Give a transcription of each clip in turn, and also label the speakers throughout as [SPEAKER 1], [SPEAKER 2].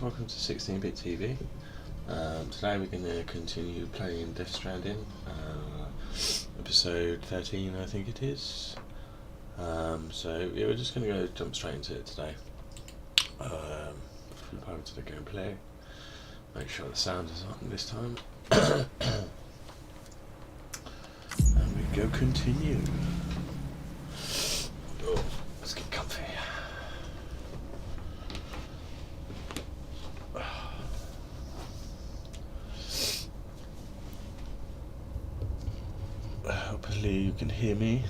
[SPEAKER 1] welcome to 16-Bit TV. Today we're going to continue playing Death Stranding, episode 13 I think it is. So yeah, we're just going to jump straight into it today. Flip over to the gameplay, make sure the sound is on this time, and we go continue. Oh, let's get comfy. Hopefully you can hear me.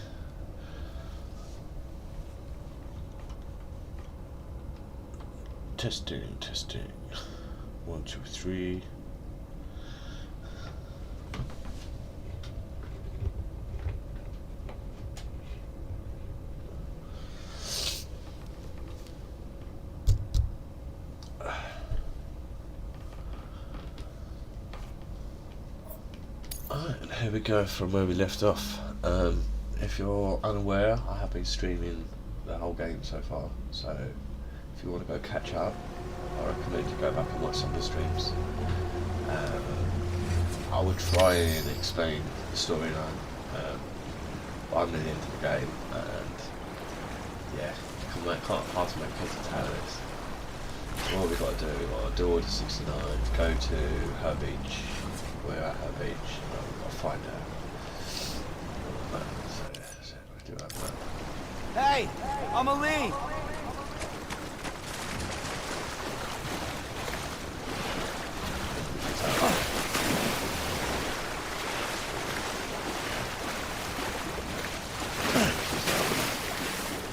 [SPEAKER 1] Testing. 1, 2, 3. Alright, here we go from where we left off. If you're unaware, I have been streaming the whole game so far, so if you want to go catch up, I recommend you go back and watch some of the streams. I would try and explain the storyline. I'm nearly into the game, and yeah, hard to make heads or tail of this. So what we've got to do, we've got to do Order 69, go to her beach. We're at her beach, and we've got to find her. So we'll do that map.
[SPEAKER 2] Hey, I'm Ali.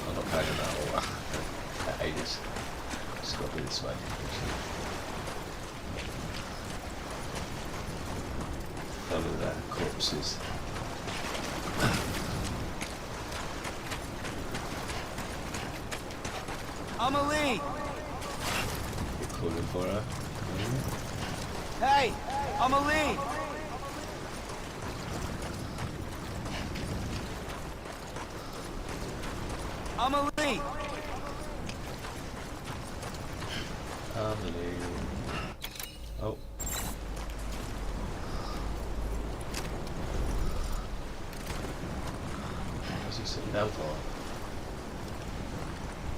[SPEAKER 1] I'm not playing that all at ages. Just got to be this way. Follow their corpses.
[SPEAKER 2] I'm Ali.
[SPEAKER 1] You're calling for her.
[SPEAKER 2] Hey, I'm Ali. I'm Ali.
[SPEAKER 1] Emily. Oh. What's he sitting down for?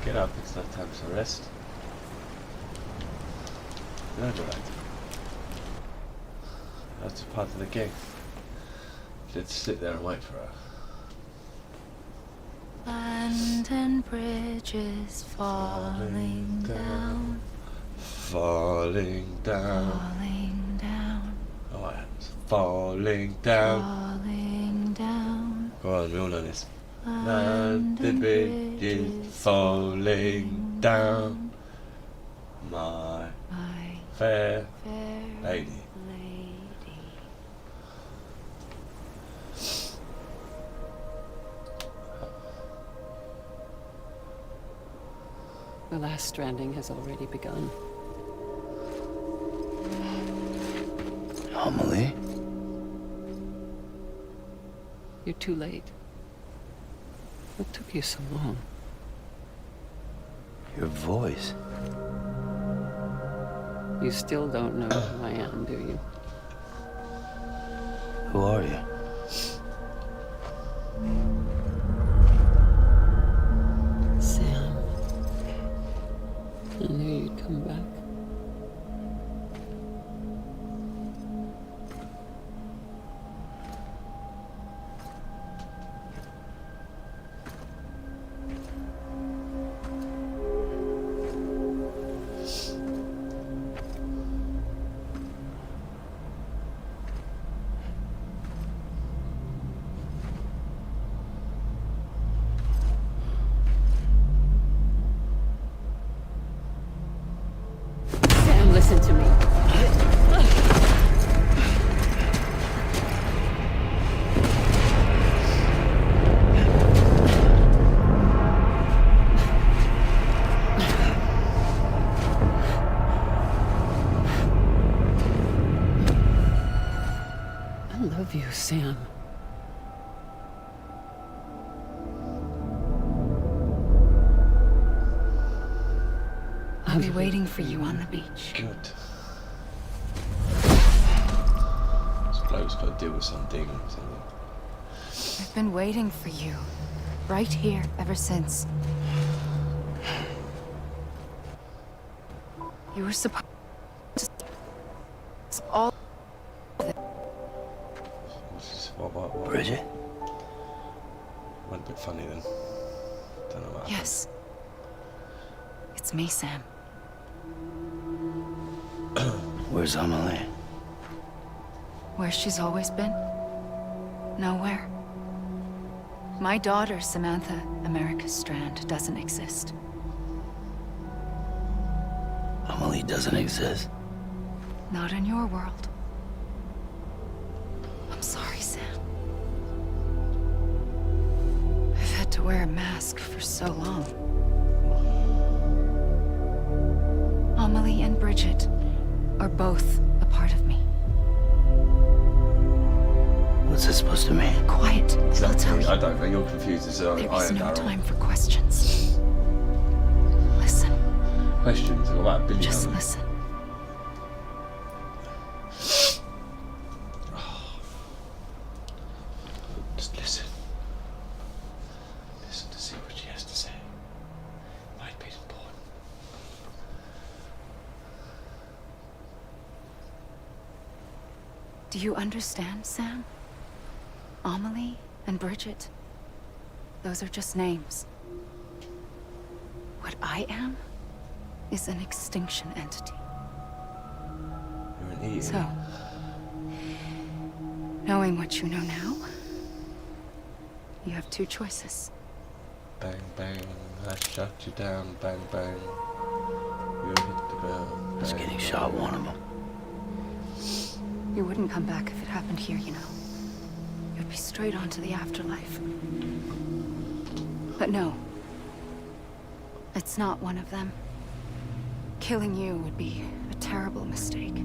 [SPEAKER 1] Get up, it's not time to rest. No, right. That's part of the game. Let's sit there and wait for her.
[SPEAKER 3] London Bridge is falling down.
[SPEAKER 1] Falling down.
[SPEAKER 3] Falling down.
[SPEAKER 1] Oh, it's falling down.
[SPEAKER 3] Falling down.
[SPEAKER 1] Go on, we all know this. London Bridge is falling down. My fair lady.
[SPEAKER 4] The last stranding has already begun.
[SPEAKER 2] Emily?
[SPEAKER 4] You're too late. What took you so long?
[SPEAKER 2] Your voice.
[SPEAKER 4] You still don't know who I am, do you?
[SPEAKER 2] Who are you?
[SPEAKER 4] Sam. I knew you'd come back. Sam, listen to me. I love you, Sam. I
[SPEAKER 3] I'll be waiting for you on the beach.
[SPEAKER 1] Good. This bloke's got to deal with some demons.
[SPEAKER 3] I've been waiting for you. Right here, ever since. You were supposed to... all...
[SPEAKER 1] What?
[SPEAKER 2] Bridget?
[SPEAKER 1] Went a bit funny then. Don't know what happened.
[SPEAKER 3] Yes. It's me, Sam.
[SPEAKER 2] Where's Amelie?
[SPEAKER 3] Where she's always been. Nowhere. My daughter, Samantha America Strand, doesn't exist.
[SPEAKER 2] Amelie doesn't exist.
[SPEAKER 3] Not in your world. I'm sorry, Sam. I've had to wear a mask for so long. Amelie and Bridget are both a part of me.
[SPEAKER 2] What's this supposed to mean?
[SPEAKER 3] Quiet, and I'll tell you.
[SPEAKER 1] I don't think you're confused as
[SPEAKER 3] There
[SPEAKER 1] I
[SPEAKER 3] is
[SPEAKER 1] am,
[SPEAKER 3] no
[SPEAKER 1] Daryl.
[SPEAKER 3] time for questions. Listen,
[SPEAKER 1] Questions about Billy.
[SPEAKER 3] just listen.
[SPEAKER 1] Just listen. Listen to see what she has to say. Might be important.
[SPEAKER 3] Do you understand, Sam? Amelie and Bridget, those are just names. What I am is an extinction entity.
[SPEAKER 1] You're an idiot.
[SPEAKER 3] So, knowing what you know now, you have two choices.
[SPEAKER 1] Bang, bang, I shut you down, bang, bang. You hit the girl.
[SPEAKER 2] Just
[SPEAKER 1] bang,
[SPEAKER 2] getting
[SPEAKER 1] bang.
[SPEAKER 2] shot, one of them.
[SPEAKER 3] You wouldn't come back if it happened here, you know. You'd be straight on to the afterlife. But no. It's not one of them. Killing you would be a terrible mistake.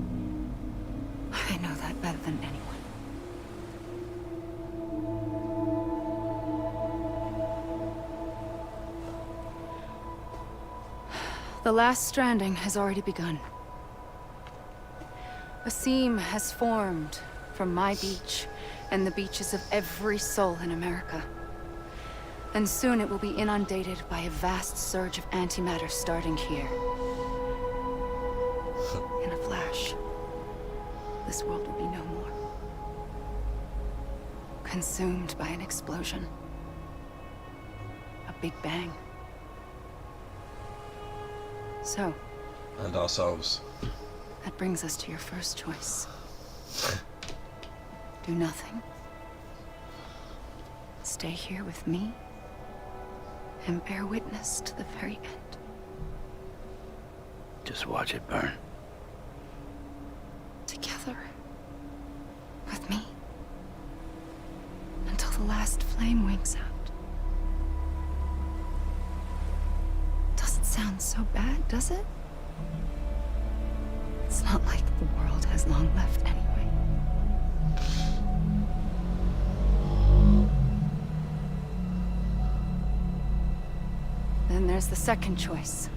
[SPEAKER 3] I know that better than anyone. The last stranding has already begun. A seam has formed from my beach and the beaches of every soul in America. And soon it will be inundated by a vast surge of antimatter starting here. In a flash, this world will be no more. Consumed by an explosion. A big bang. So,
[SPEAKER 1] And ourselves.
[SPEAKER 3] that brings us to your first choice. Do nothing. Stay here with me and bear witness to the very end.
[SPEAKER 2] Just watch it burn.
[SPEAKER 3] Together. With me. Until the last flame winks out. Doesn't sound so bad, does it? It's not like the world has long left anyway. Then there's the second choice.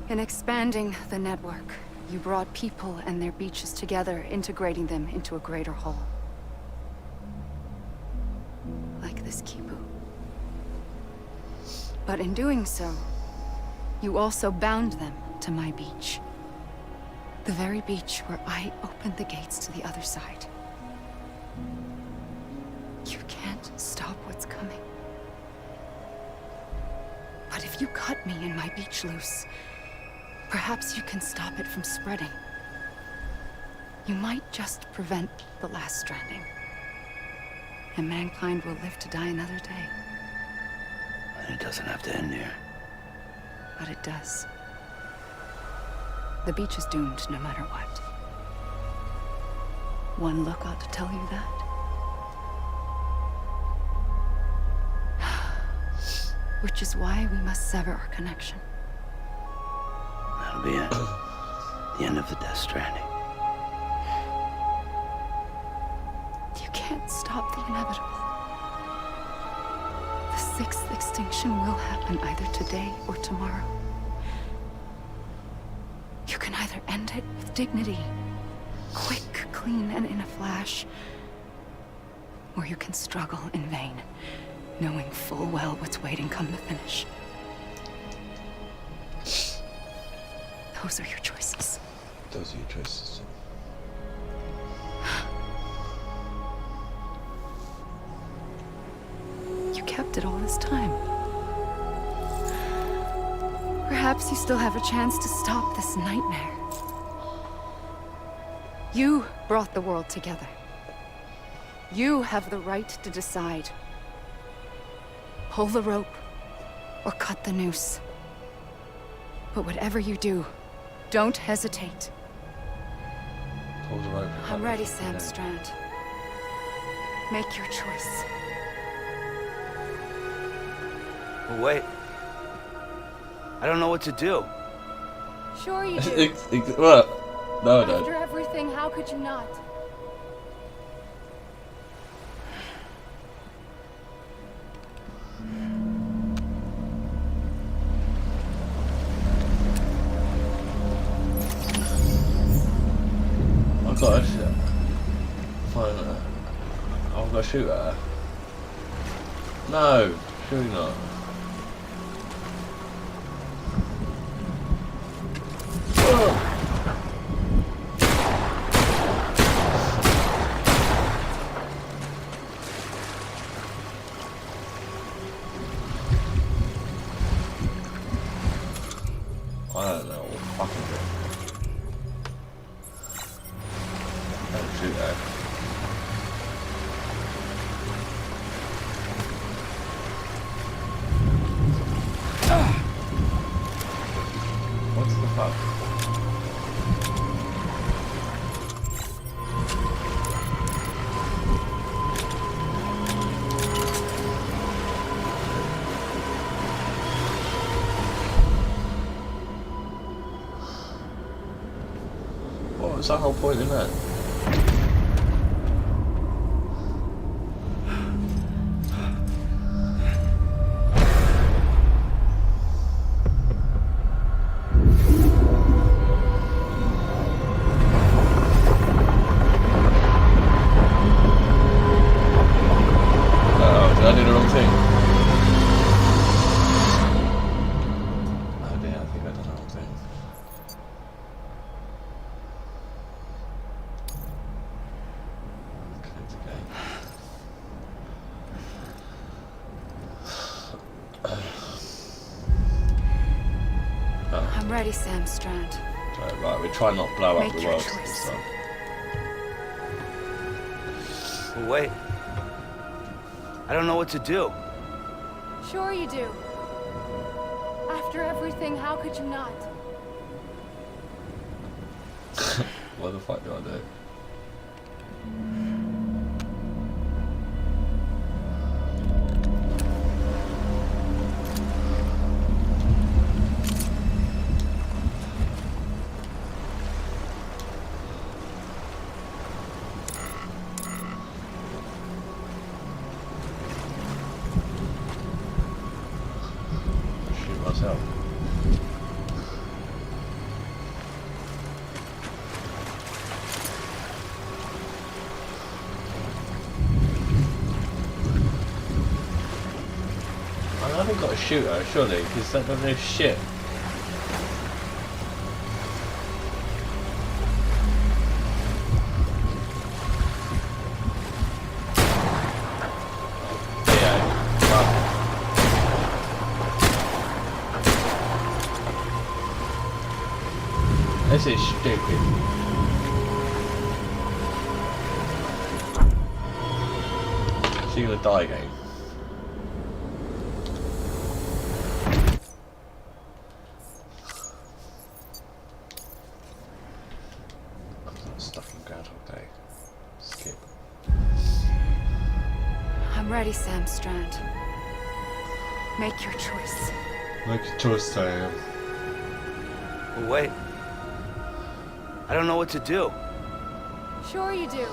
[SPEAKER 3] In expanding the network, you brought people and their beaches together, integrating them into a greater whole. Like this kibbutz. But in doing so, you also bound them to my beach. The very beach where I opened the gates to the other side. You can't stop what's coming. But if you cut me and my beach loose, perhaps you can stop it from spreading. You might just prevent the last stranding. And mankind will live to die another day.
[SPEAKER 2] And it doesn't have to end here.
[SPEAKER 3] But it does. The beach is doomed no matter what. One look ought to tell you that. Which is why we must sever our connection.
[SPEAKER 2] That'll be it. The end of the Death Stranding.
[SPEAKER 3] You can't stop the inevitable. The sixth extinction will happen either today or tomorrow. You can either end it with dignity, quick, clean, and in a flash, or you can struggle in vain, knowing full well what's waiting come the finish. Those are your choices.
[SPEAKER 1] Those are your choices.
[SPEAKER 3] You kept it all this time. Perhaps you still have a chance to stop this nightmare. You brought the world together. You have the right to decide. Pull the rope or cut the noose. But whatever you do, don't hesitate.
[SPEAKER 1] Pull the rope.
[SPEAKER 3] I'm ready, Sam Strand. Make your choice.
[SPEAKER 2] But wait. I don't know what to do.
[SPEAKER 3] Sure you do.
[SPEAKER 1] What? No, no.
[SPEAKER 3] After everything, how could you not?
[SPEAKER 1] I've got to find her. I've got to shoot her. No, surely not. I don't know what fucking do. Don't shoot that. What the fuck? What was the whole point in that? Oh, did I do the wrong thing? Oh dear, I think I did the wrong thing. Connect again.
[SPEAKER 3] I'm ready, Sam Strand.
[SPEAKER 1] Right, we try not to blow up
[SPEAKER 3] Make
[SPEAKER 1] the
[SPEAKER 3] your
[SPEAKER 1] world
[SPEAKER 3] choice.
[SPEAKER 1] this time.
[SPEAKER 2] But wait. I don't know what to do.
[SPEAKER 3] Sure you do. After everything, how could you not?
[SPEAKER 1] What the fuck do I do? Shoot myself. I haven't got to shoot her, surely, because that doesn't do shit. Yeah, fuck. This is stupid. She's gonna die again. I'm stuck in Groundhog Day. Skip.
[SPEAKER 3] I'm ready, Sam Strand. Make your choice.
[SPEAKER 1] Make a choice, Sam.
[SPEAKER 2] But wait. I don't know what to do.
[SPEAKER 3] Sure you do.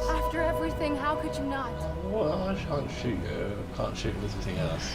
[SPEAKER 3] After everything, how could you not?
[SPEAKER 1] Well, I can't shoot you. I can't shoot anything else.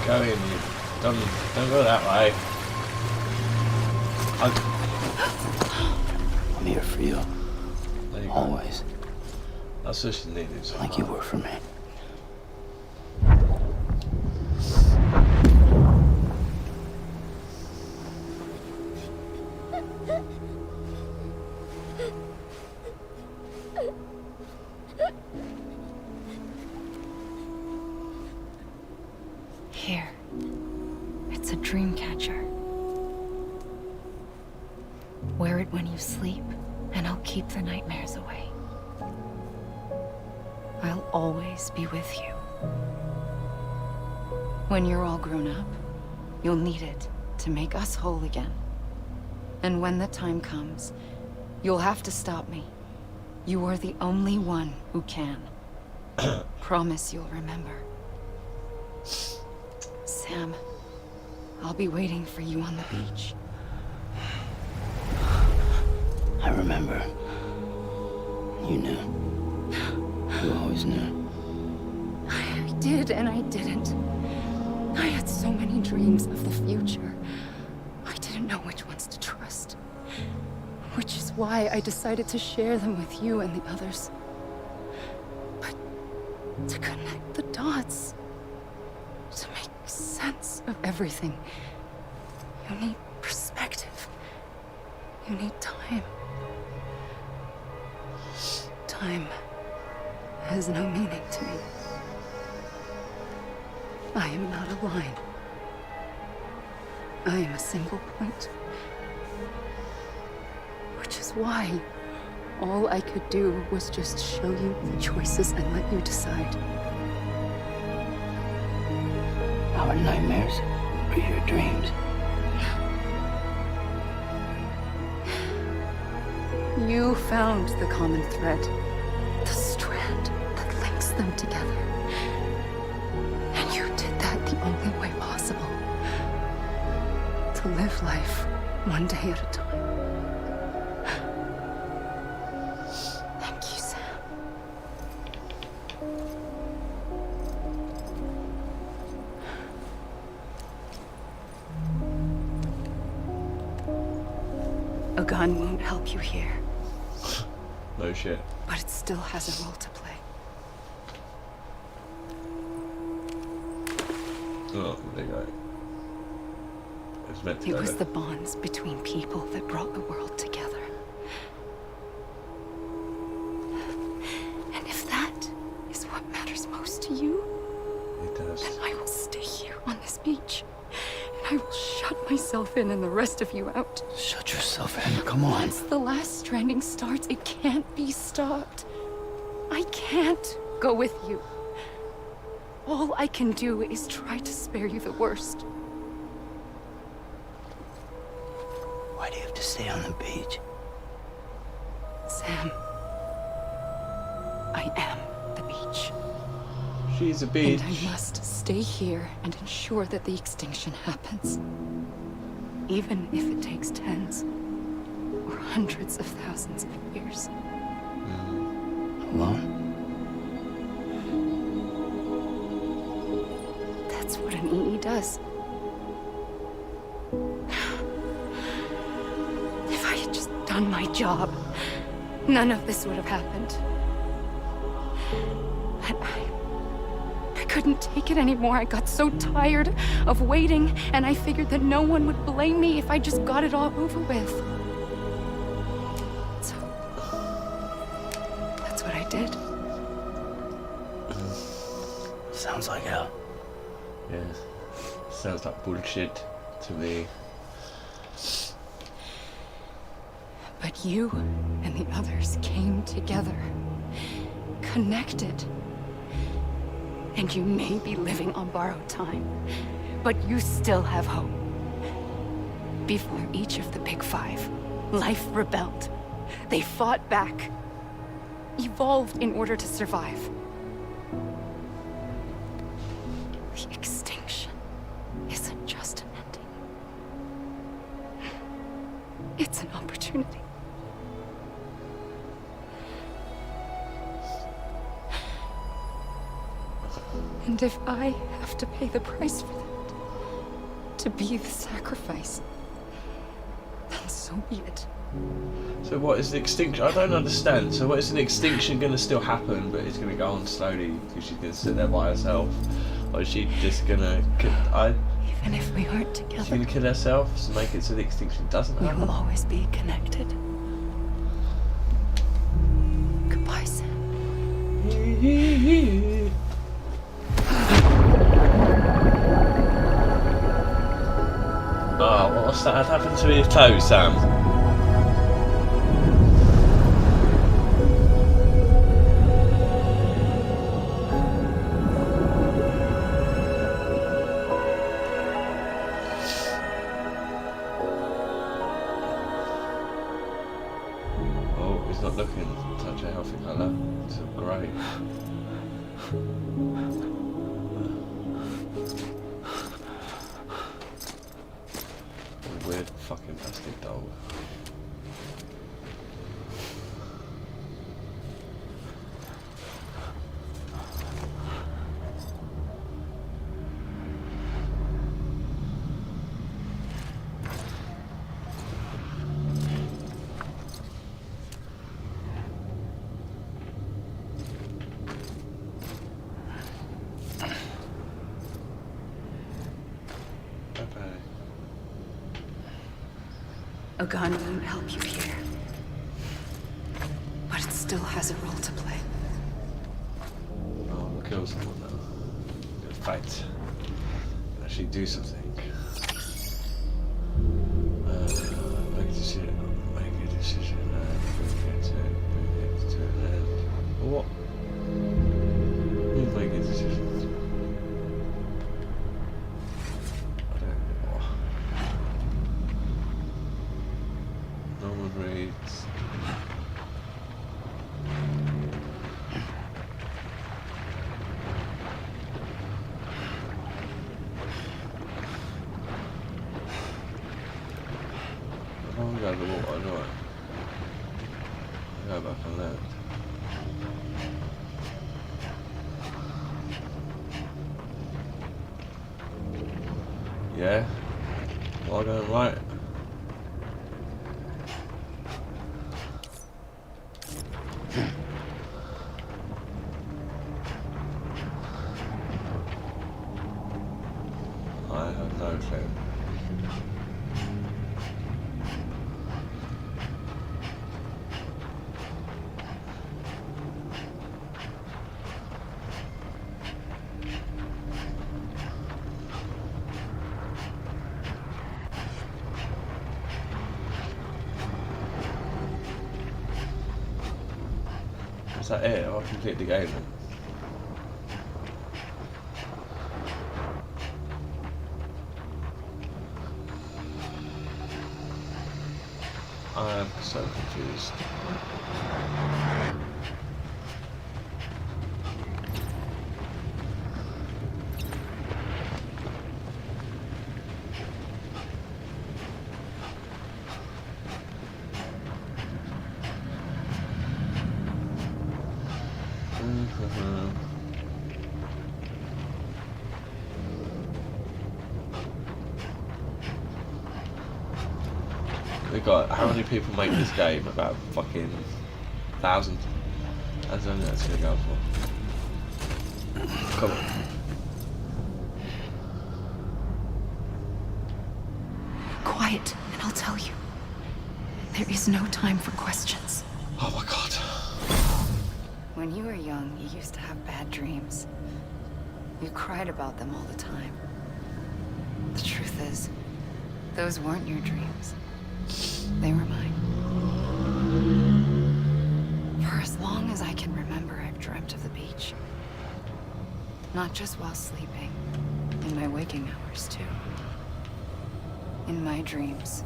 [SPEAKER 1] Going, you don't go that way.
[SPEAKER 2] I'm here for you.
[SPEAKER 1] There you go.
[SPEAKER 2] Always.
[SPEAKER 1] That's just needed.
[SPEAKER 2] Like you were for me.
[SPEAKER 3] Here. It's a dream catcher. Wear it when you sleep, and I'll keep the nightmares away. I'll always be with you. When you're all grown up, you'll need it to make us whole again. And when the time comes, you'll have to stop me. You are the only one who can. Promise you'll remember. Sam, I'll be waiting for you on the beach.
[SPEAKER 2] I remember. You knew. You always knew.
[SPEAKER 3] I did and I didn't. I had so many dreams of the future. I didn't know which ones to trust. Which is why I decided to share them with you and the others. But to connect the dots, to make sense of everything, you need perspective. You need time. Time has no meaning to me. I am not a line. I am a single point. Which is why all I could do was just show you the choices and let you decide.
[SPEAKER 2] Our nightmares are your dreams.
[SPEAKER 3] You found the common thread, the strand that links them together. And you did that the only way possible. To live life one day at a time. Thank you, Sam. A gun won't help you here.
[SPEAKER 1] No shit.
[SPEAKER 3] But it still has a role to play.
[SPEAKER 1] Oh, there you go. It's meant to
[SPEAKER 3] It
[SPEAKER 1] go
[SPEAKER 3] was
[SPEAKER 1] there.
[SPEAKER 3] the bonds between people that brought the world together. And if that is what matters most to you,
[SPEAKER 1] It does.
[SPEAKER 3] then I will stay here on this beach. And I will shut myself in and the rest of you out.
[SPEAKER 2] Shut yourself in. Come on.
[SPEAKER 3] Once the last stranding starts, it can't be stopped. I can't go with you. All I can do is try to spare you the worst.
[SPEAKER 2] Why do you have to stay on the beach?
[SPEAKER 3] Sam, I am the beach.
[SPEAKER 1] She's a bitch.
[SPEAKER 3] And I must stay here and ensure that the extinction happens. Even if it takes tens or hundreds of thousands of years.
[SPEAKER 2] Alone?
[SPEAKER 3] That's what an EE does. If I had just done my job, none of this would have happened. But I couldn't take it anymore. I got so tired of waiting, and I figured that no one would blame me if I just got it all over with. So
[SPEAKER 2] Sounds like hell.
[SPEAKER 1] Yeah. Sounds like bullshit to me.
[SPEAKER 3] But you and the others came together, connected. And you may be living on borrowed time, but you still have hope. Before each of the Big Five, life rebelled. They fought back, evolved in order to survive. The extinction isn't just an ending. It's an opportunity. And if I have to pay the price for that, to be the sacrifice, then so be it.
[SPEAKER 1] So what is the extinction? I don't understand. So what is an extinction going to still happen, but it's going to go on slowly because she's going to sit there by herself? Or is she just going to...
[SPEAKER 3] Even if we aren't
[SPEAKER 1] She's
[SPEAKER 3] together,
[SPEAKER 1] going to kill herself to make it so the extinction doesn't
[SPEAKER 3] we
[SPEAKER 1] happen?
[SPEAKER 3] will always be connected. Goodbye, Sam.
[SPEAKER 1] Oh, what's that happened to his toe, Sam? Oh, he's not looking such a healthy colour. It's great. Weird fucking plastic doll.
[SPEAKER 3] A gun won't help you here. But it still has a role to play.
[SPEAKER 1] Oh, we'll kill someone now. We'll fight. Actually do something. Make a decision. Make a decision and bring it to an end. What? Who's making decisions? I don't know. No one reads. I want to go to the water, do I? Go back on left. Yeah? Well, going right. I have no clue. Is that it? I'll complete the game then. I am so confused. We got how many people make this game? About fucking 1,000. That's only that's gonna go for. Come on.
[SPEAKER 3] Quiet, and I'll tell you. There is no time for questions.
[SPEAKER 1] Oh my god.
[SPEAKER 3] When you were young, you used to have bad dreams. You cried about them all the time. The truth is, those weren't your dreams. They were mine. For as long as I can remember, I've dreamt of the beach. Not just while sleeping, in my waking hours too. In my dreams,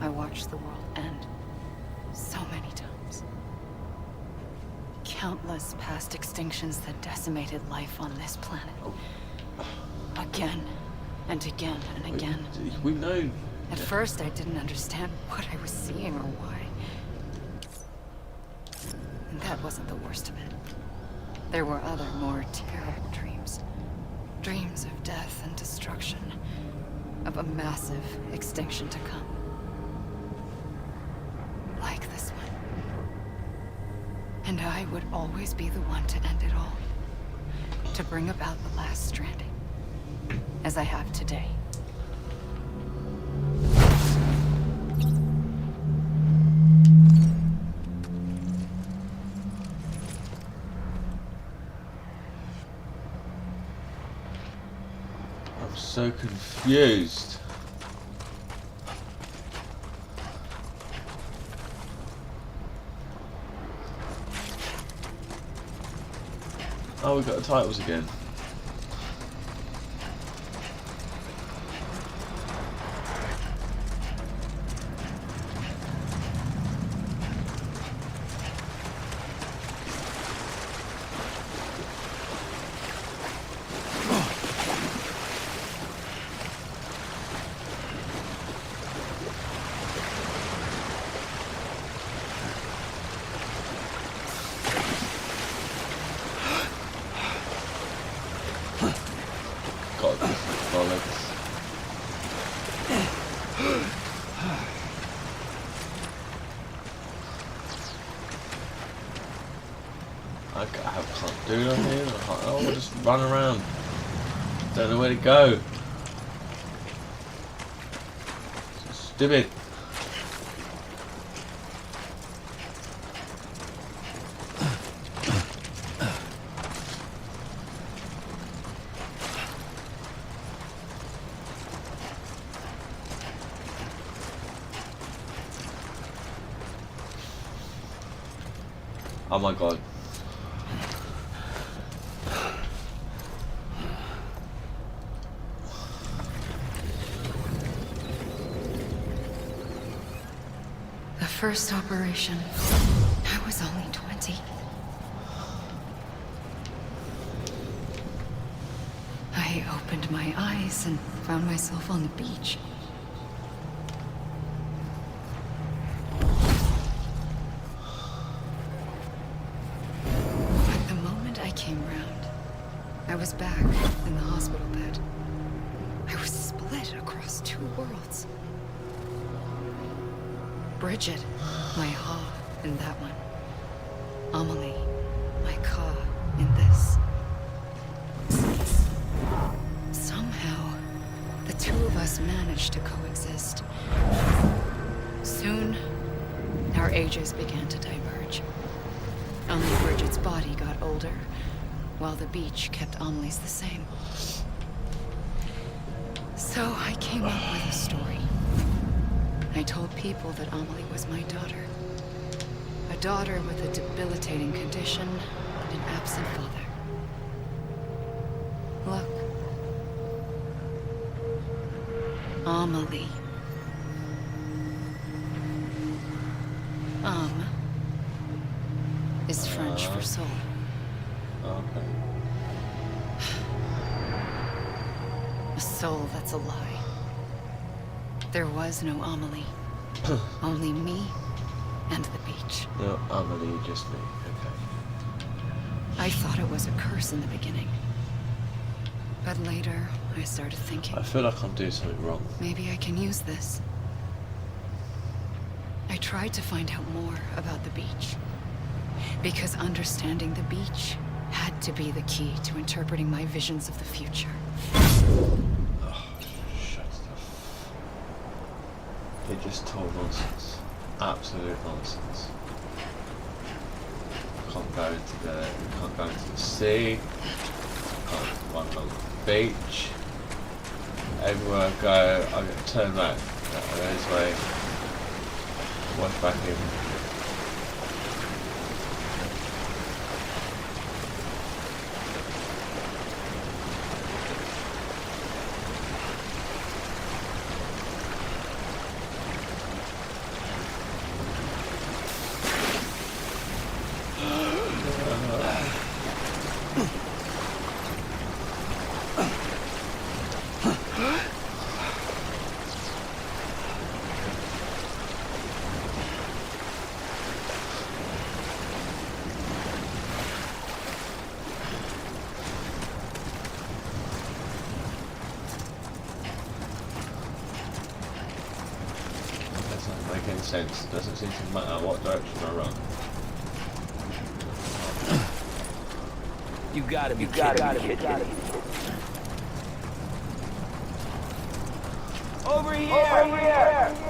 [SPEAKER 3] I watched the world end so many times. Countless past extinctions that decimated life on this planet. Again, and again, and again.
[SPEAKER 1] We know.
[SPEAKER 3] At first, I didn't understand what I was seeing or why. And that wasn't the worst of it. There were other, more terrible dreams. Dreams of death and destruction. Of a massive extinction to come. Like this one. And I would always be the one to end it all. To bring about the last stranding. As I have today.
[SPEAKER 1] I'm so confused. Oh, we got the titles again. God, bollocks. I can't do nothing. I'll just run around. Don't know where to go. So stupid. Oh my god.
[SPEAKER 3] The first operation, I was only 20. I opened my eyes and found myself on the beach. But the moment I came round, I was back in the hospital bed. I was split across two worlds. Bridget, my Ha in that one. Amelie, my Ka in this. Somehow, the two of us managed to coexist. Soon, our ages began to diverge. Only Bridget's body got older, while the beach kept Amelie's the same. So I came up with a story. I told people that Amelie was my daughter. A daughter with a debilitating condition and an absent father. Look. Amelie. Is French for soul.
[SPEAKER 1] Okay.
[SPEAKER 3] A soul that's a lie. There was no Amelie. Only me and the beach.
[SPEAKER 1] No, Amelie, just me. Okay.
[SPEAKER 3] I thought it was a curse in the beginning. But later, I started thinking,
[SPEAKER 1] I feel like I'm doing something wrong.
[SPEAKER 3] maybe I can use this. I tried to find out more about the beach. Because understanding the beach had to be the key to interpreting my visions of the future.
[SPEAKER 1] Shut up. It just told nonsense. Absolute nonsense. Can't go into the sea. One on the beach. Everywhere I go, I get turned back. This way. Watch back in. Sense. Doesn't seem to matter what direction I run.
[SPEAKER 2] You gotta be kidding me. Over here!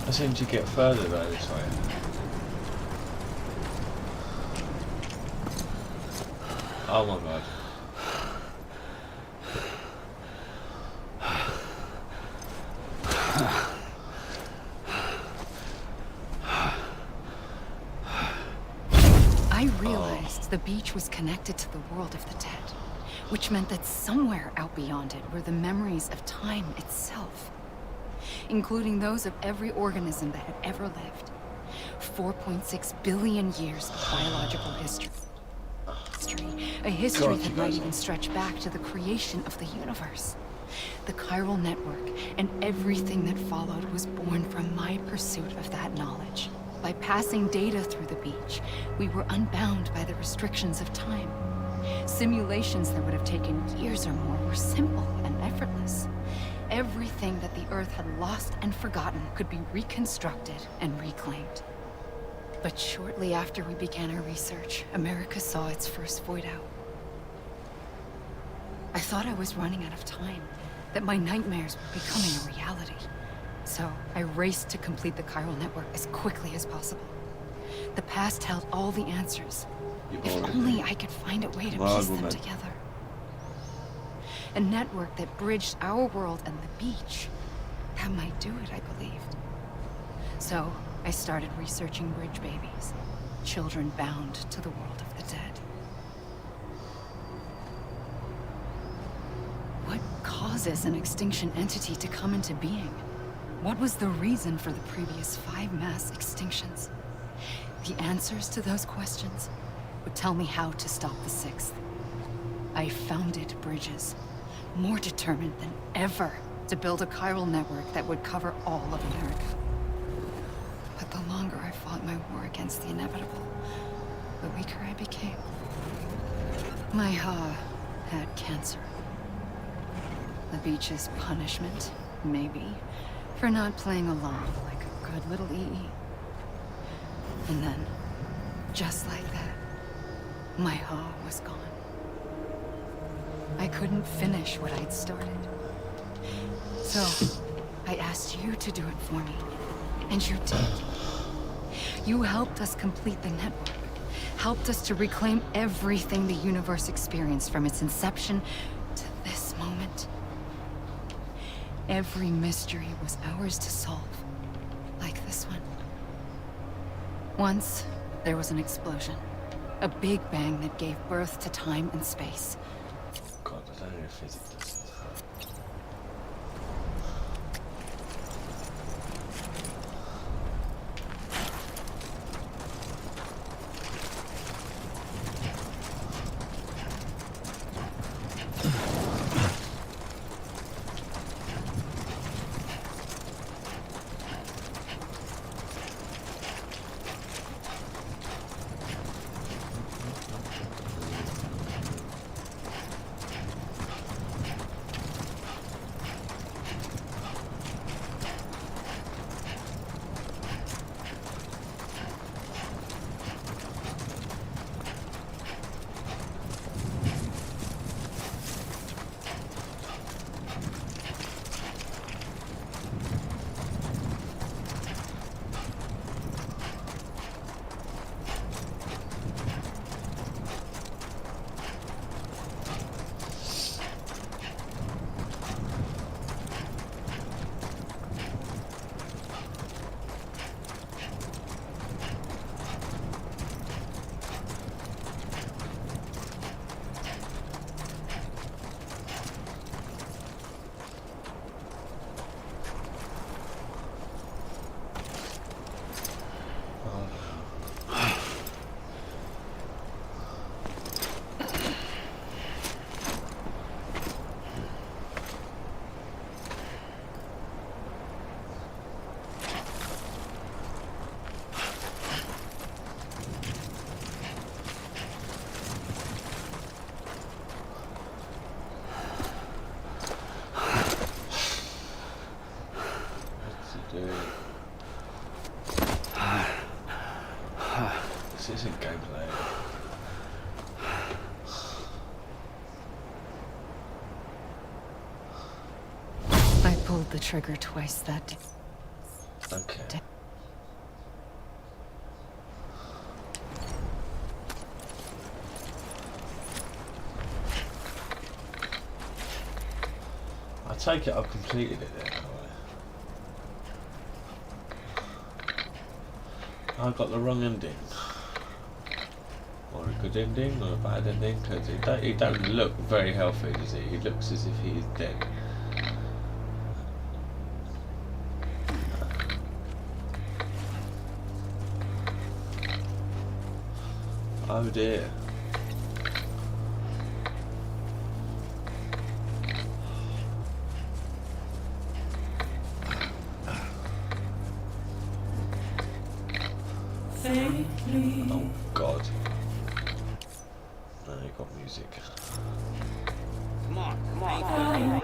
[SPEAKER 1] I seem to get further though this way. Oh my god.
[SPEAKER 3] I realized the beach was connected to the world of the dead, which meant that somewhere out beyond it were the memories of time itself, including those of every organism that had ever lived. 4.6 billion years of biological history. A history that might even stretch back to the creation of the universe. The chiral network and everything that followed was born from my pursuit of that knowledge. By passing data through the beach, we were unbound by the restrictions of time. Simulations that would have taken years or more were simple and effortless. Everything that the Earth had lost and forgotten could be reconstructed and reclaimed. But shortly after we began our research, America saw its first void out. I thought I was running out of time, that my nightmares were becoming a reality. So I raced to complete the chiral network as quickly as possible. The past held all the answers. If only I could find a way to piece them together. A network that bridged our world and the beach. That might do it, I believed. So I started researching bridge babies, children bound to the world of the dead. What causes an extinction entity to come into being? What was the reason for the previous 5 mass extinctions? The answers to those questions would tell me how to stop the 6th. I founded bridges, more determined than ever to build a chiral network that would cover all of America. But the longer I fought my war against the inevitable, the weaker I became. My Ha had cancer. The beach's punishment, maybe, for not playing along like a good little EE. And then, just like that, my Ha was gone. I couldn't finish what I'd started. So, I asked you to do it for me. And you did. You helped us complete the network. Helped us to reclaim everything the universe experienced from its inception to this moment. Every mystery was ours to solve. Like this one. Once, there was an explosion. A big bang that gave birth to time and space.
[SPEAKER 1] God, I don't know if physics does. This isn't gameplay.
[SPEAKER 3] I pulled the trigger twice that day.
[SPEAKER 1] Okay. I take it I've completed it then, have I got the wrong ending. Or a good ending, or a bad ending, because he don't look very healthy, does he? He looks as if he is dead. Oh dear. Oh God. Now you got music.
[SPEAKER 2] Come on, come on.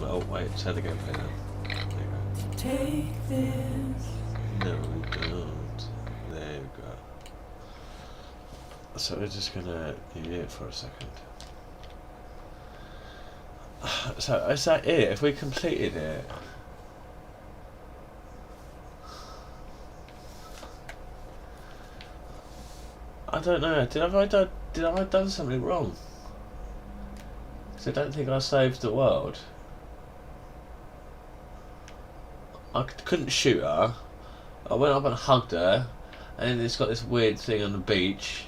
[SPEAKER 1] Oh wait, turn the gameplay now. There you go. Take this. No, we don't. There we go. So we're just gonna leave it for a second. So is that it? If we completed it, I don't know. Did I done something wrong? Because I don't think I saved the world. I couldn't shoot her. I went up and hugged her, and then it's got this weird thing on the beach.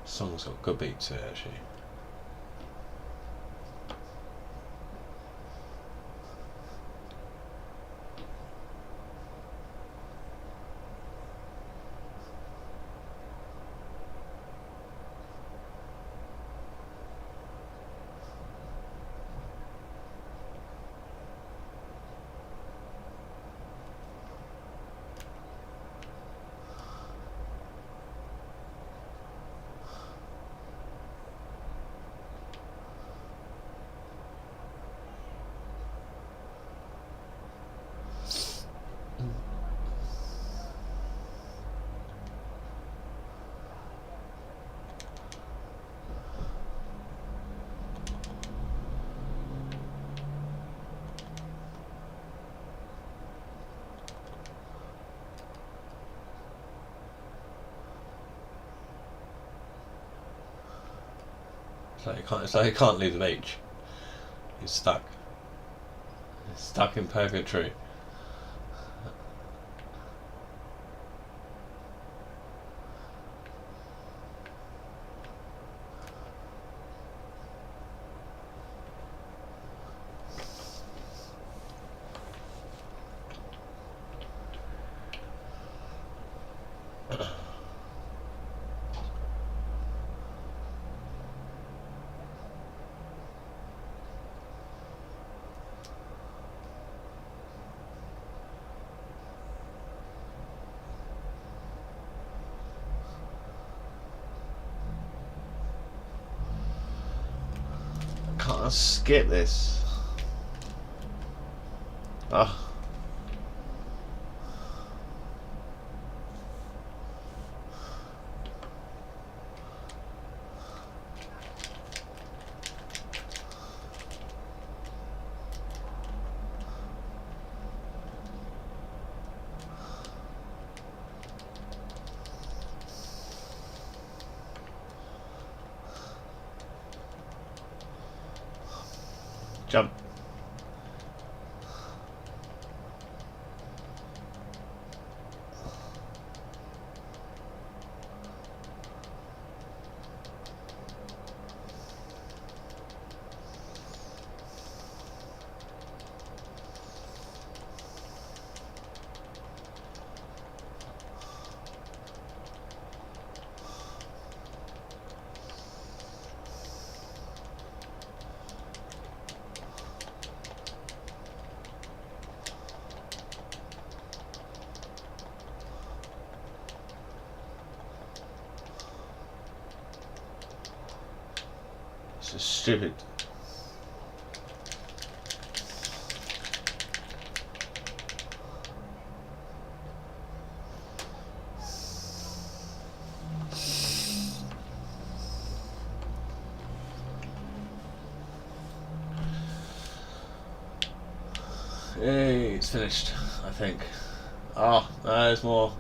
[SPEAKER 1] Song's got good beats here, actually. It's like he can't leave the beach. He's stuck. He's stuck in purgatory. Can't skip this. Ah. Jump. So stupid. Hey, it's finished, I think. Oh, there's more.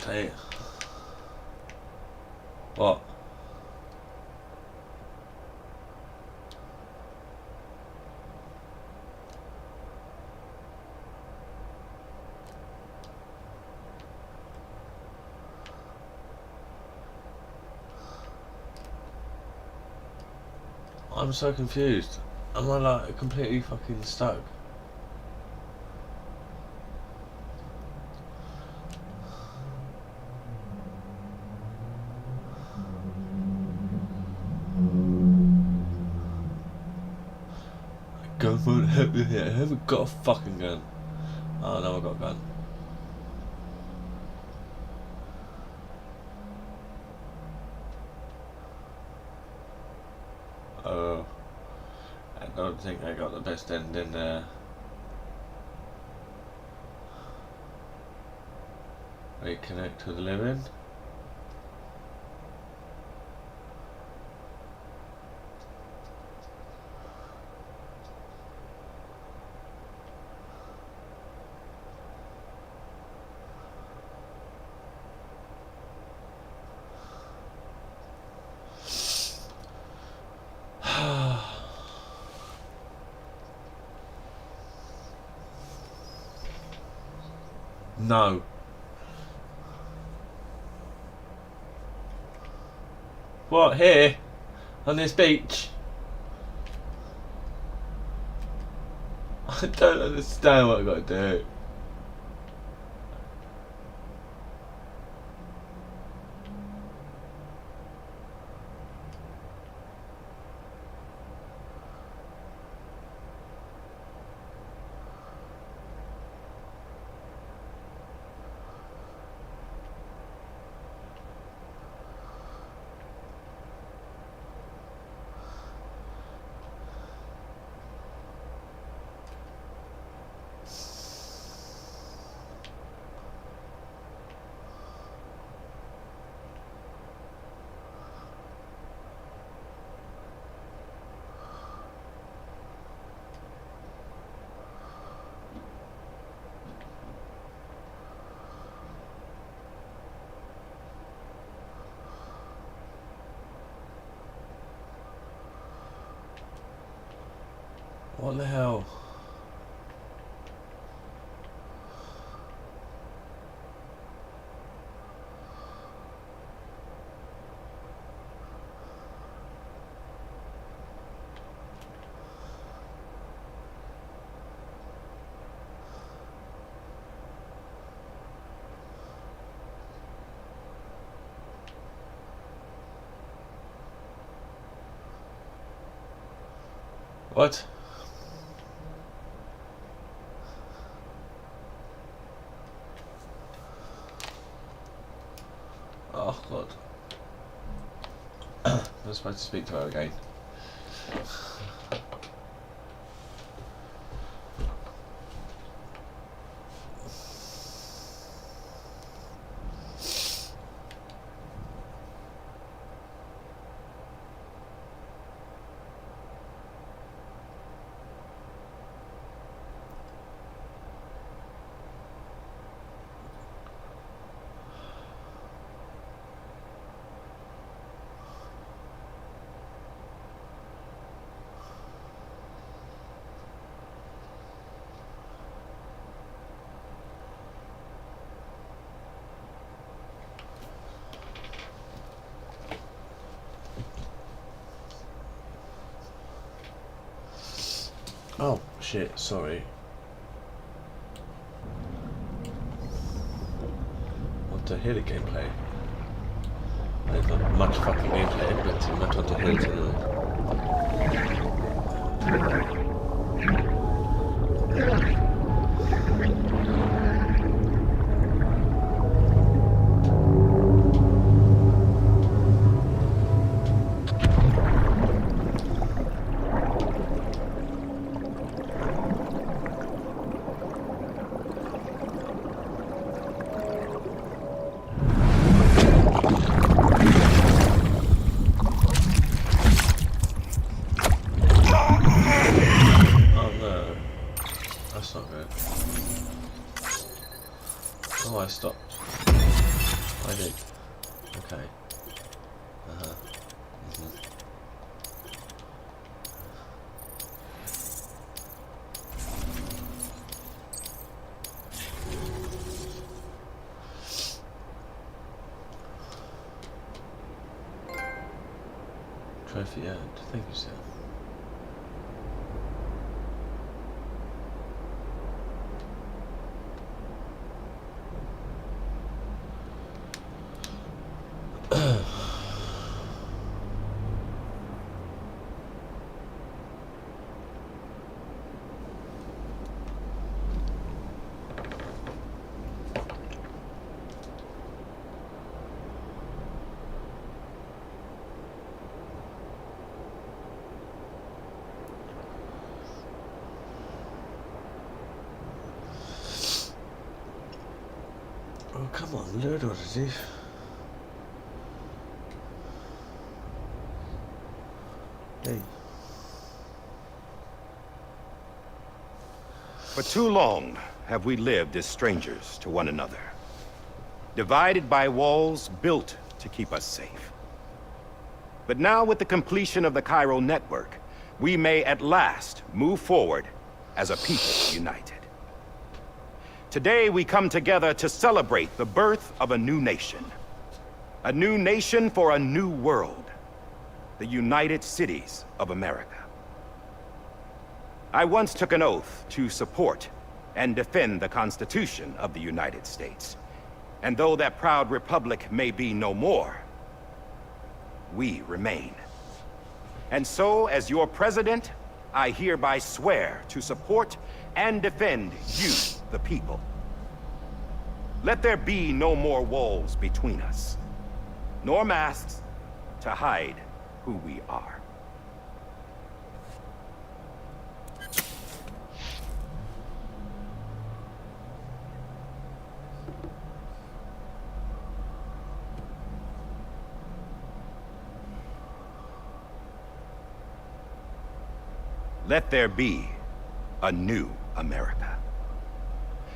[SPEAKER 1] Hey. What? I'm so confused. Am I like completely fucking stuck? Gun won't help you here. I haven't got a fucking gun. Oh no, I got a gun. Oh, I don't think I got the best ending there. Reconnect to the living. No. What, here? On this beach? I don't understand what I gotta do. What the hell? What? Oh god. I'm supposed to speak to her again. shit, sorry. Want to hear the gameplay? There's not much fucking gameplay, but you might want to hear it anyway. Oh, I stopped. I did. Okay. Trophy earned. Thank you, sir. Oh, come on, load already. Hey.
[SPEAKER 5] For too long have we lived as strangers to one another, divided by walls built to keep us safe. But now, with the completion of the Chiral network, we may at last move forward as a people united. Today we come together to celebrate the birth of a new nation. A new nation for a new world. The United Cities of America. I once took an oath to support and defend the Constitution of the United States. And though that proud republic may be no more, we remain. And so, as your president, I hereby swear to support and defend you, the people. Let there be no more walls between us, nor masks to hide who we are. Let there be a new America.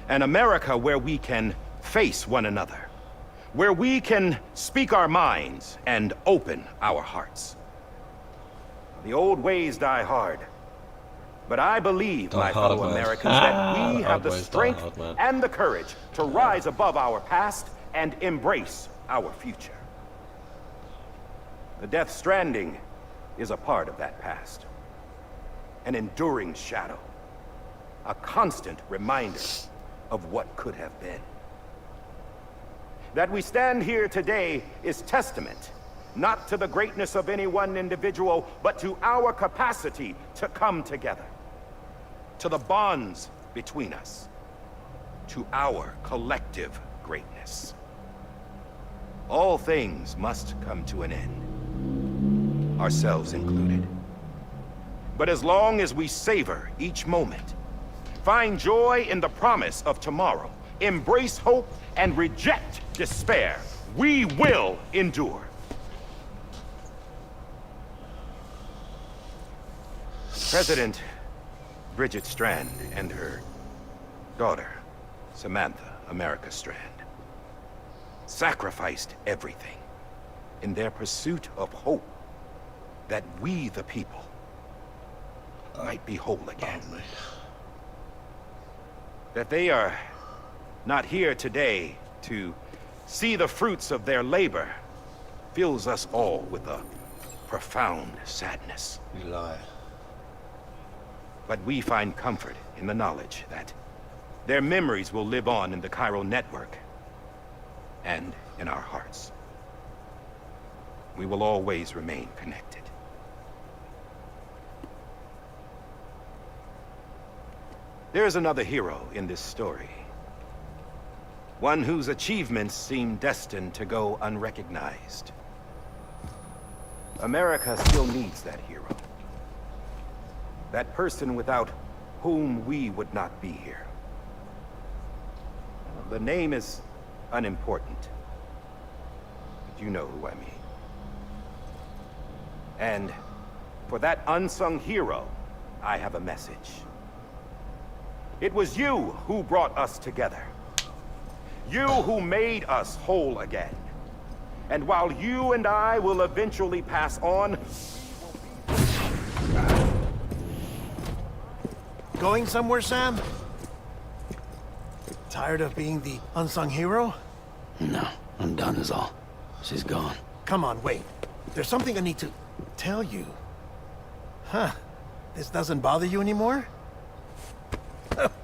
[SPEAKER 5] An America where we can face one another, where we can speak our minds and open our hearts. The old ways die hard, but I believe, my fellow Americans, that we have the strength and the courage to rise above our past and embrace our future. The Death Stranding is a part of that past. An enduring shadow. A constant reminder of what could have been. That we stand here today is testament, not to the greatness of any one individual, but to our capacity to come together. To the bonds between us. To our collective greatness. All things must come to an end. Ourselves included. But as long as we savor each moment, find joy in the promise of tomorrow, embrace hope, and reject despair, we will endure. President Bridget Strand and her daughter, Samantha America Strand, sacrificed everything in their pursuit of hope that we, the people, might be whole again. That they are not here today to see the fruits of their labor fills us all with a profound sadness.
[SPEAKER 1] You lie.
[SPEAKER 5] But we find comfort in the knowledge that their memories will live on in the chiral network and in our hearts. We will always remain connected. There is another hero in this story. One whose achievements seem destined to go unrecognized. America still needs that hero. That person without whom we would not be here. The name is unimportant, but you know who I mean. And for that unsung hero, I have a message. It was you who brought us together. You who made us whole again. And while you and I will eventually pass on...
[SPEAKER 6] Going somewhere, Sam? Tired of being the unsung hero?
[SPEAKER 2] No, I'm done is all. She's gone.
[SPEAKER 6] Come on, wait. There's something I need to tell you. Huh. This doesn't bother you anymore?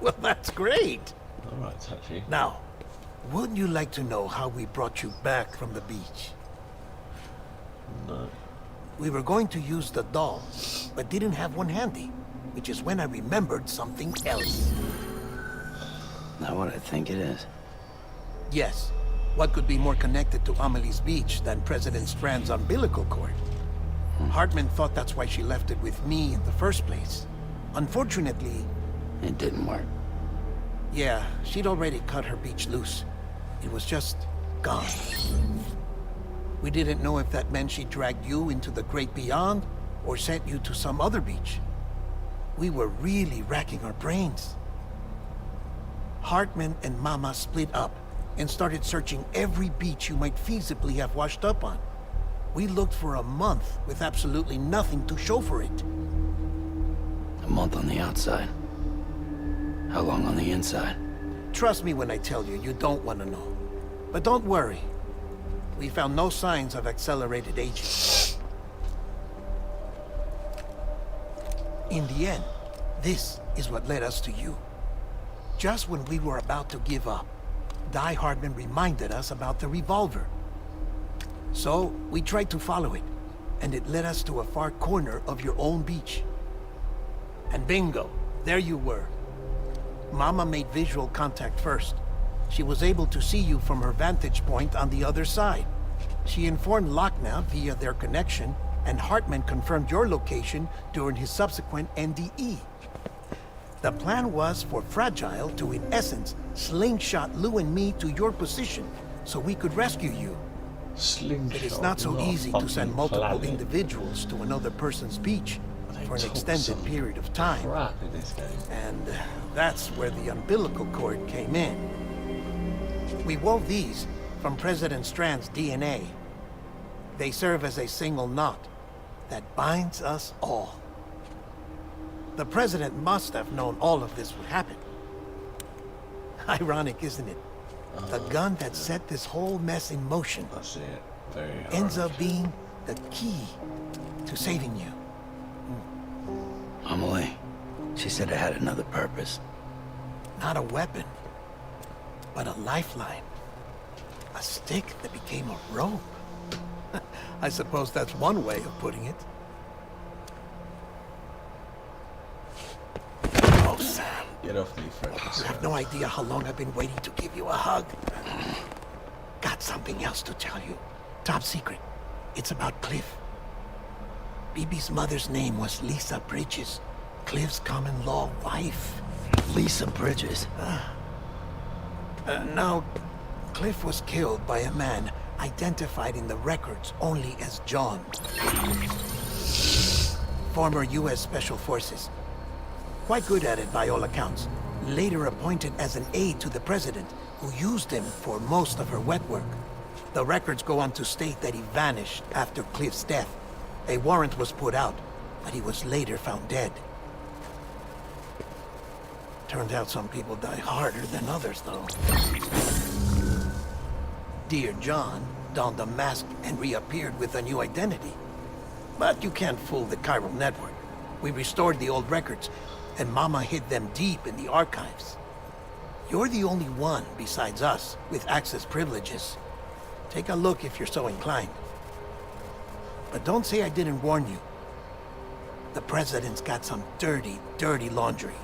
[SPEAKER 6] Well, that's great.
[SPEAKER 1] Alright, touchy.
[SPEAKER 6] Now, wouldn't you like to know how we brought you back from the beach?
[SPEAKER 1] No.
[SPEAKER 6] We were going to use the doll, but didn't have one handy, which is when I remembered something else.
[SPEAKER 2] Not what I think it is.
[SPEAKER 6] Yes. What could be more connected to Amelie's beach than President Strand's umbilical cord? Hartman thought that's why she left it with me in the first place. Unfortunately...
[SPEAKER 2] It didn't work.
[SPEAKER 6] Yeah, she'd already cut her beach loose. It was just gone. We didn't know if that meant she dragged you into the great beyond, or sent you to some other beach. We were really racking our brains. Hartman and Mama split up and started searching every beach you might feasibly have washed up on. We looked for a month with absolutely nothing to show for it.
[SPEAKER 2] A month on the outside. How long on the inside?
[SPEAKER 6] Trust me when I tell you, you don't want to know. But don't worry. We found no signs of accelerated aging. In the end, this is what led us to you. Just when we were about to give up, Die Hardman reminded us about the revolver. So, we tried to follow it, and it led us to a far corner of your own beach. And bingo, there you were. Mama made visual contact first. She was able to see you from her vantage point on the other side. She informed Lochna via their connection, and Hartman confirmed your location during his subsequent NDE. The plan was for Fragile to, in essence, slingshot Lou and me to your position, so we could rescue you.
[SPEAKER 1] Slingshot.
[SPEAKER 6] It is not so easy to send multiple individuals to another person's beach for an extended period of time.
[SPEAKER 1] Crap in this game.
[SPEAKER 6] And that's where the umbilical cord came in. We wove these from President Strand's DNA. They serve as a single knot that binds us all. The President must have known all of this would happen. Ironic, isn't it? The gun that set this whole mess in motion
[SPEAKER 1] That's it. Very
[SPEAKER 6] ends
[SPEAKER 1] ironic.
[SPEAKER 6] up being the key to saving you.
[SPEAKER 2] Amelie. She said it had another purpose.
[SPEAKER 6] Not a weapon, but a lifeline. A stick that became a rope. I suppose that's one way of putting it. Oh, Sam.
[SPEAKER 1] Get off me, Fred.
[SPEAKER 6] You have no idea how long I've been waiting to give you a hug. Got something else to tell you. Top secret. It's about Cliff. BB's mother's name was Lisa Bridges. Cliff's common-law wife.
[SPEAKER 2] Lisa Bridges.
[SPEAKER 6] Now, Cliff was killed by a man identified in the records only as John. Former U.S. Special Forces. Quite good at it by all accounts. Later appointed as an aide to the president, who used him for most of her wet work. The records go on to state that he vanished after Cliff's death. A warrant was put out, but he was later found dead. Turned out some people die harder than others, though. Dear John donned a mask and reappeared with a new identity. But you can't fool the chiral network. We restored the old records, and Mama hid them deep in the archives. You're the only one besides us with access privileges. Take a look if you're so inclined. But don't say I didn't warn you. The President's got some dirty, dirty laundry.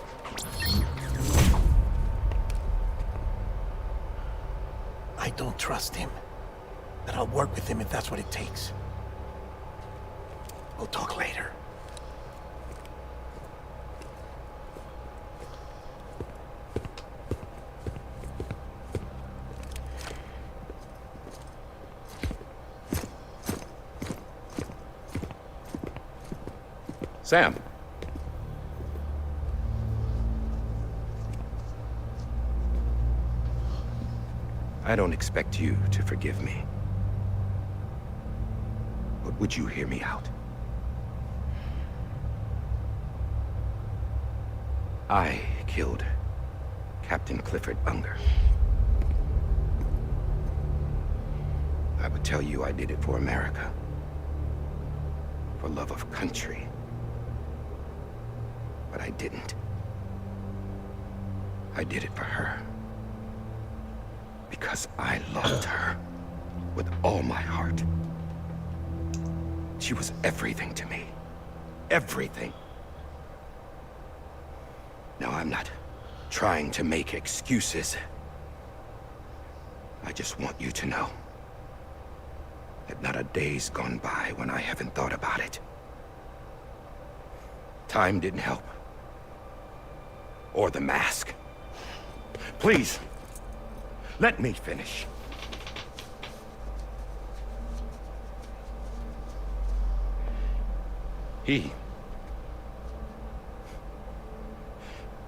[SPEAKER 6] I don't trust him, but I'll work with him if that's what it takes. We'll talk later.
[SPEAKER 5] Sam. I don't expect you to forgive me. But would you hear me out? I killed Captain Clifford Unger. I would tell you I did it for America. For love of country. But I didn't. I did it for her. Because I loved her with all my heart. She was everything to me. Everything. Now, I'm not trying to make excuses. I just want you to know that not a day's gone by when I haven't thought about it. Time didn't help. Or the mask. Please, let me finish.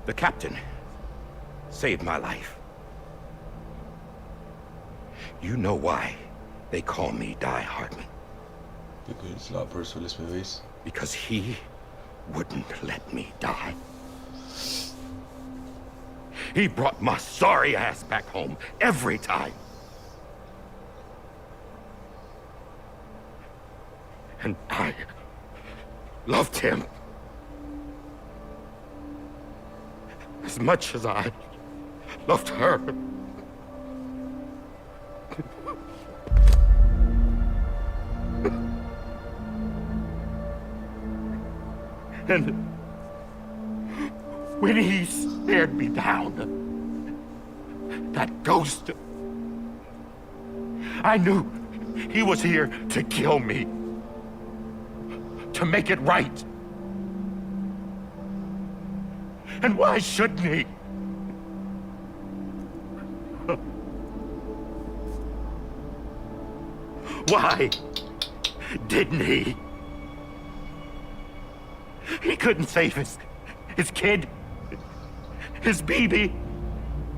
[SPEAKER 5] The captain, saved my life. You know why they call me Die Hardman?
[SPEAKER 1] Because like Bruce Willis movies.
[SPEAKER 5] Because he wouldn't let me die. He brought my sorry ass back home every time. And I loved him as much as I loved her. And when he stared me down, that ghost, I knew he was here to kill me, to make it right. And why shouldn't he? Why didn't he? He couldn't save his kid, his baby.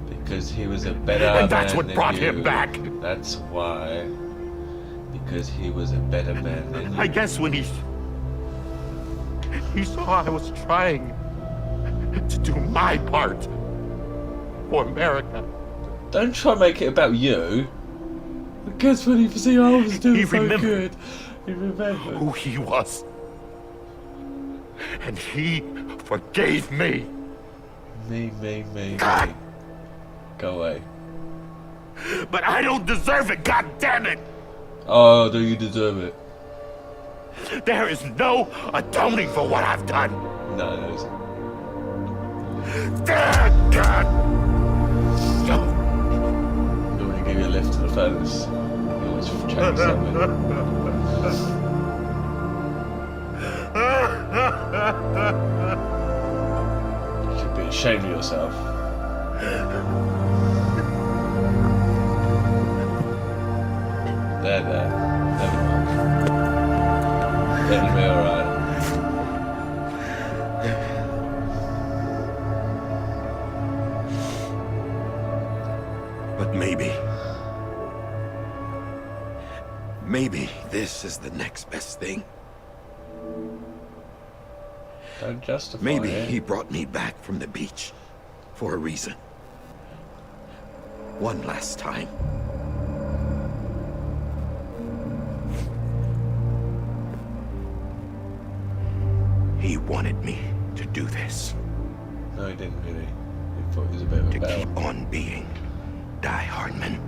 [SPEAKER 1] Because he was a better
[SPEAKER 5] And that's
[SPEAKER 1] man
[SPEAKER 5] what
[SPEAKER 1] than
[SPEAKER 5] brought
[SPEAKER 1] you.
[SPEAKER 5] him back.
[SPEAKER 1] That's why. Because he was a better man than you.
[SPEAKER 5] I guess when he saw I was trying to do my part for America.
[SPEAKER 1] Don't try and make it about you. Because when he see I was doing
[SPEAKER 5] He
[SPEAKER 1] so
[SPEAKER 5] remembered
[SPEAKER 1] good, he remembered.
[SPEAKER 5] who he was. And he forgave me.
[SPEAKER 1] Me.
[SPEAKER 5] God.
[SPEAKER 1] Go away.
[SPEAKER 5] But I don't deserve it, god damn it!
[SPEAKER 1] Oh, do you deserve it?
[SPEAKER 5] There is no atoning for what I've done.
[SPEAKER 1] No, there isn't.
[SPEAKER 5] God.
[SPEAKER 1] Do we give you a lift to the furnace? You always change something. You should be ashamed of yourself. There. Never mind. It'll be alright.
[SPEAKER 5] But maybe this is the next best thing.
[SPEAKER 1] Don't justify
[SPEAKER 5] Maybe
[SPEAKER 1] it.
[SPEAKER 5] he brought me back from the beach for a reason. One last time. He wanted me to do this.
[SPEAKER 1] No, he didn't really. He thought he was a bit of a
[SPEAKER 5] To
[SPEAKER 1] bell.
[SPEAKER 5] keep on being. Die Hardman.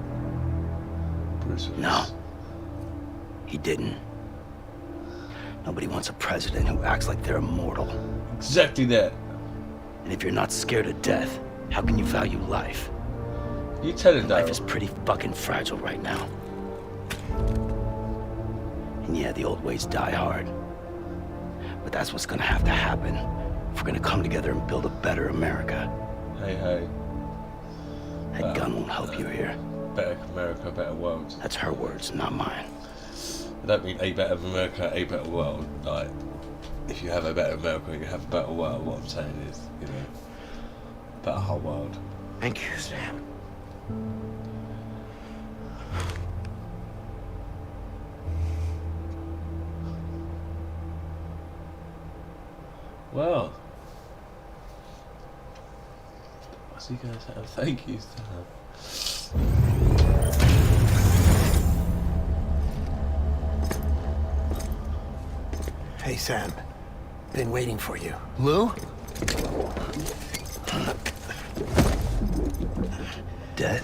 [SPEAKER 1] Bruce Willis.
[SPEAKER 2] No. He didn't. Nobody wants a president who acts like they're immortal.
[SPEAKER 1] Exactly that.
[SPEAKER 2] And if you're not scared of death, how can you value life?
[SPEAKER 1] You tell him
[SPEAKER 2] Life
[SPEAKER 1] that.
[SPEAKER 2] is pretty fucking fragile right now. And yeah, the old ways die hard. But that's what's gonna have to happen if we're gonna come together and build a better America.
[SPEAKER 1] Hey, hey.
[SPEAKER 2] That gun won't help you here.
[SPEAKER 1] Better America, better world.
[SPEAKER 2] That's her words, not mine.
[SPEAKER 1] I don't mean a better America, a better world. Like, if you have a better America, you have a better world. What I'm saying is, you know, better whole world.
[SPEAKER 5] Thank you, Sam.
[SPEAKER 1] Well, what's he going to say? Thank you, Sam.
[SPEAKER 6] Hey, Sam. Been waiting for you. Lou?
[SPEAKER 2] Dead?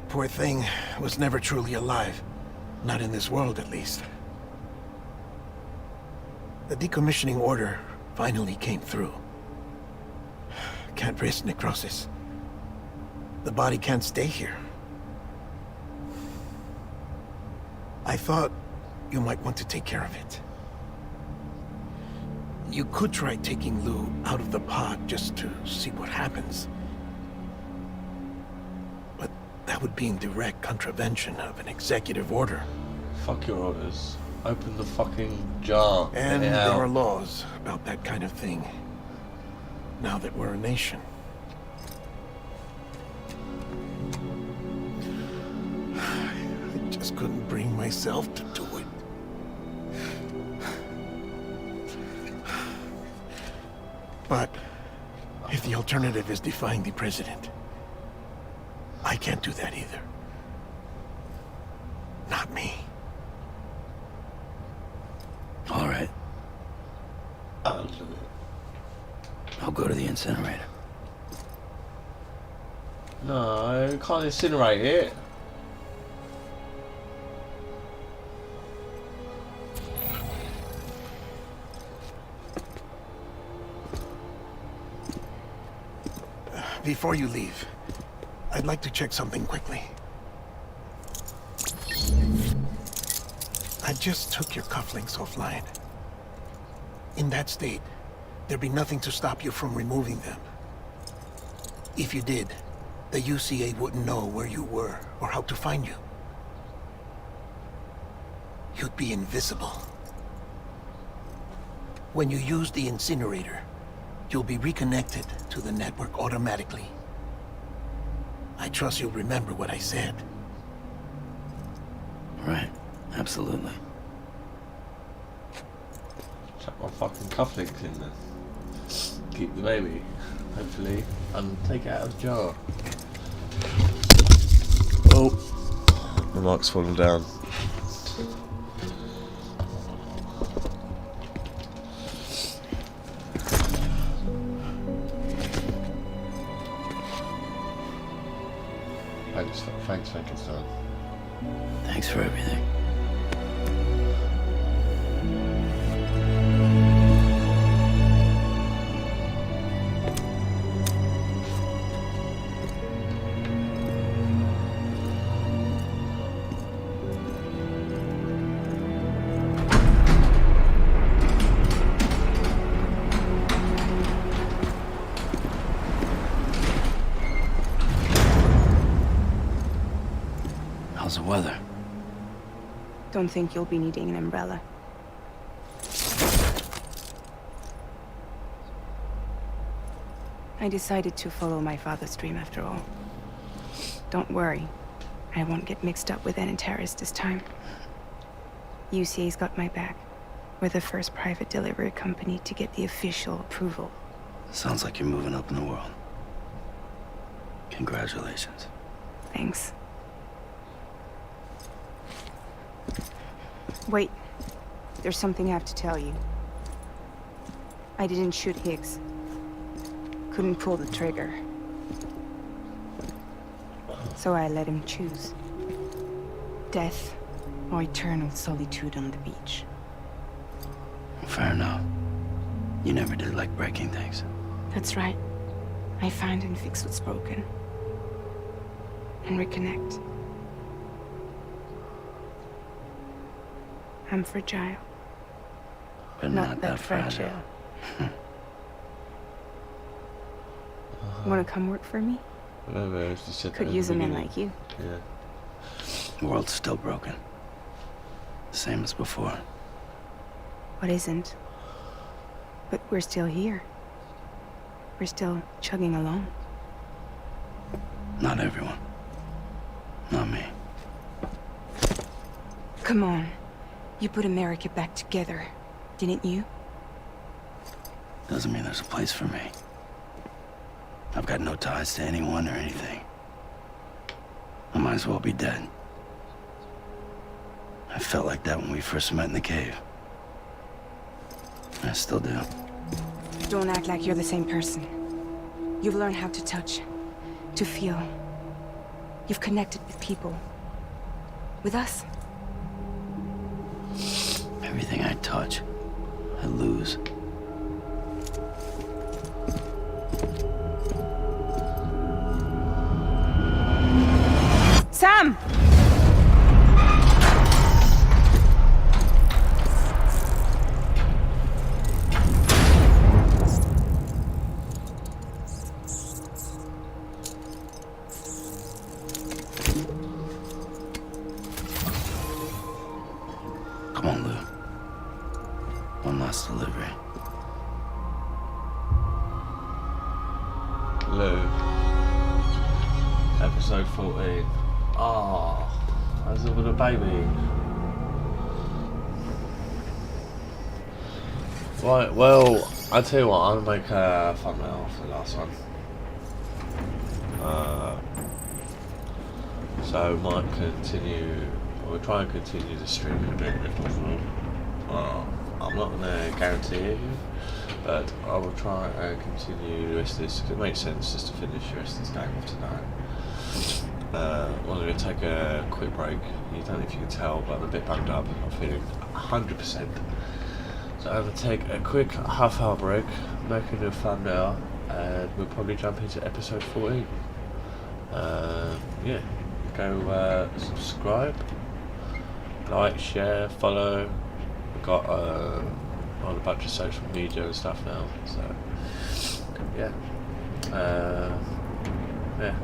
[SPEAKER 6] Poor thing was never truly alive. Not in this world, at least. The decommissioning order finally came through. Can't risk necrosis. The body can't stay here. I thought you might want to take care of it. You could try taking Lou out of the pod just to see what happens. But that would be in direct contravention of an executive order.
[SPEAKER 1] Fuck your orders. Open the fucking jar.
[SPEAKER 6] And
[SPEAKER 1] Get it
[SPEAKER 6] there
[SPEAKER 1] out.
[SPEAKER 6] are laws about that kind of thing. Now that we're a nation. I just couldn't bring myself to do it. But if the alternative is defying the president, I can't do that either. Not me.
[SPEAKER 2] All right.
[SPEAKER 1] I'll do it.
[SPEAKER 2] I'll go to the incinerator.
[SPEAKER 1] No, you can't incinerate it.
[SPEAKER 6] Before you leave, I'd like to check something quickly. I just took your cufflinks offline. In that state, there'd be nothing to stop you from removing them. If you did, the UCA wouldn't know where you were or how to find you. You'd be invisible. When you use the incinerator, you'll be reconnected to the network automatically. I trust you'll remember what I said.
[SPEAKER 2] Right. Absolutely.
[SPEAKER 1] Chuck my fucking cufflinks in there. Keep the baby, hopefully, and take it out of the jar. Oh, my mic's fallen down. Thanks, Frankenstein.
[SPEAKER 2] Thanks for everything. How's the weather?
[SPEAKER 7] Don't think you'll be needing an umbrella. I decided to follow my father's dream after all. Don't worry. I won't get mixed up with any terrorists this time. UCA's got my back. We're the first private delivery company to get the official approval.
[SPEAKER 2] Sounds like you're moving up in the world. Congratulations.
[SPEAKER 7] Thanks. Wait. There's something I have to tell you. I didn't shoot Higgs. couldn't pull the trigger. So I let him choose. Death or eternal solitude on the beach.
[SPEAKER 2] Fair enough. You never did like breaking things.
[SPEAKER 7] That's right. I find and fix what's broken. And reconnect. I'm fragile.
[SPEAKER 2] But not that fragile.
[SPEAKER 7] Wanna come work for me?
[SPEAKER 1] Whatever, you said
[SPEAKER 7] Could
[SPEAKER 1] that
[SPEAKER 7] use a
[SPEAKER 1] at the
[SPEAKER 7] man
[SPEAKER 1] beginning.
[SPEAKER 7] like you.
[SPEAKER 1] Yeah.
[SPEAKER 2] The world's still broken. Same as before.
[SPEAKER 7] What isn't? But we're still here. We're still chugging along.
[SPEAKER 2] Not everyone. Not me.
[SPEAKER 7] Come on. You put America back together, didn't you?
[SPEAKER 2] Doesn't mean there's a place for me. I've got no ties to anyone or anything. I might as well be dead. I felt like that when we first met in the cave. I still do.
[SPEAKER 7] Don't act like you're the same person. You've learned how to touch, to feel. You've connected with people. With us.
[SPEAKER 2] Everything I touch, I lose.
[SPEAKER 7] Sam!
[SPEAKER 2] Come on, Lou. One last delivery.
[SPEAKER 1] Lou. Episode 14. Ah, I was with a baby. Right, well, I tell you what, I'll make a thumbnail for the last one. So might continue, we'll try and continue the stream a bit if possible. I'm not going to guarantee it, but I will try and continue the rest of this, because it makes sense just to finish the rest of this game off tonight. I'm going to take a quick break. You don't know if you can tell, but I'm a bit banged up. I'm feeling 100%. So I'm going to take a quick half-hour break, make a new thumbnail, and we'll probably jump into episode 14. Yeah, go subscribe, like, share, follow. We've got on a bunch of social media and stuff now, so yeah. Yeah,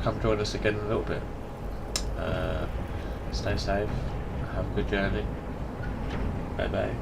[SPEAKER 1] come join us again in a little bit. Stay safe, have a good journey. Bye bye.